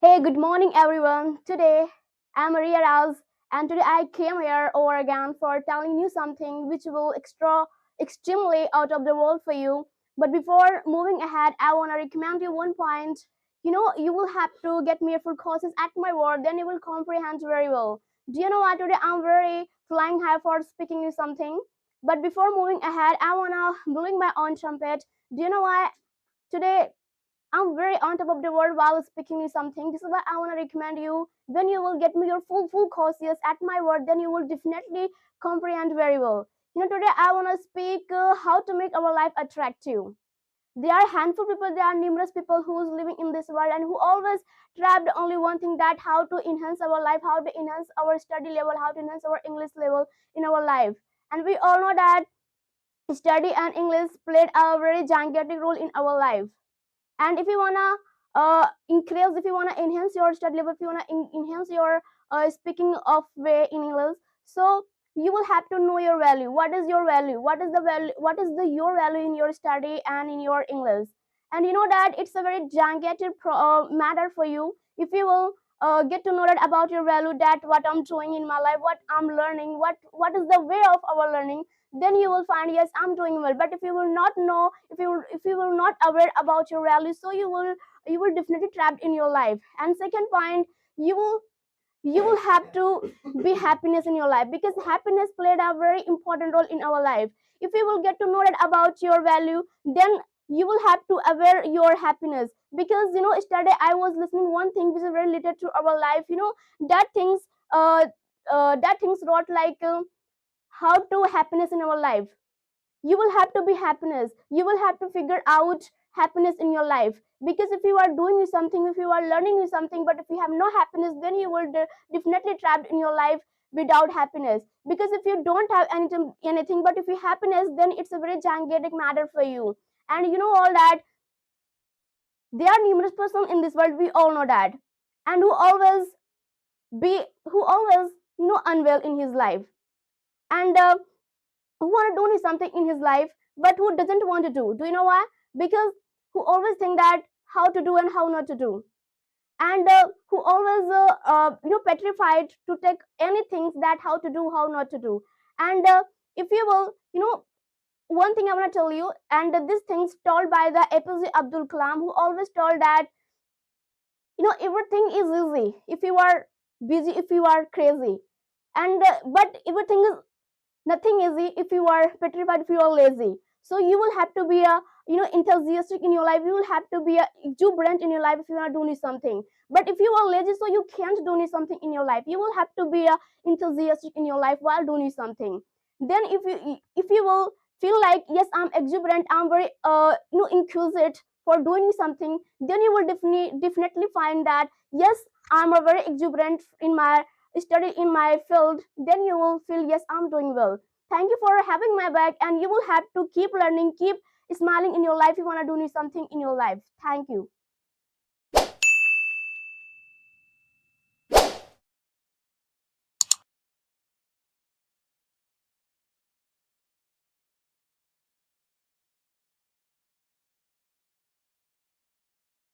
Hey, good morning, everyone. Today I'm Riya, and today I came here over again for telling you something which will extremely out of the world for you. But before moving ahead, I want to recommend you one point. You will have to get me full courses at my word, then you will comprehend very well. Do you know what? Today I'm very flying high for speaking you something. But before moving ahead, I wanna blowing my own trumpet. Do you know why today I'm very on top of the world while speaking you something. This is why I want to recommend you. When you will get me your full course, yes, at my word, then you will definitely comprehend very well. Today I want to speak how to make our life attractive. There are handful people, there are numerous people who's living in this world and who always trapped only one thing, that how to enhance our life, how to enhance our study level, how to enhance our English level in our life. And we all know that study and English played a very gigantic role in our life. And if you wanna increase, if you wanna enhance your study level, if you wanna enhance your speaking of way in English, so you will have to know your value. What is your value? What is the value? What is the your value in your study and in your English? And you know that it's a very gigantic matter for you if you will get to know that about your value, that what I'm doing in my life, what I'm learning, what is the way of our learning, then you will find, yes, I'm doing well. But if you will not know, if you will not aware about your values, so you will definitely trapped in your life. And second point, you will you will have to be happiness in your life, because happiness played a very important role in our life. If you will get to know that about your value, then you will have to aware your happiness. Because yesterday I was listening one thing which is very related to our life. That things uh, that things wrote like how to happiness in our life. You will have to be happiness, you will have to figure out happiness in your life. Because if you are doing something, if you are learning something, but if you have no happiness, then you will definitely trapped in your life without happiness. Because if you don't have anything but if you happiness, then it's a very gigantic matter for you. And you know all that there are numerous persons in this world, we all know that, and who always unwell in his life, and who want to do something in his life but who doesn't want to do you know why? Because who always think that how to do and how not to do, and who always petrified to take anything that how to do, how not to do. And if you will, one thing I want to tell you, and this thing's told by the APJ Abdul Kalam, who always told that everything is easy if you are busy, if you are crazy, and but everything is nothing easy if you are petrified, if you are lazy. So you will have to be a enthusiastic in your life, you will have to be a exuberant in your life if you are doing something. But if you are lazy, so you can't do something in your life, you will have to be a enthusiastic in your life while doing something. Then if you will feel like, yes, I'm exuberant, I'm very inquisitive for doing something, then you will definitely find that, yes, I'm a very exuberant in my study in my field, then you will feel, yes, I'm doing well. Thank you for having my back, and you will have to keep learning, keep smiling in your life. You want to do something in your life. Thank you.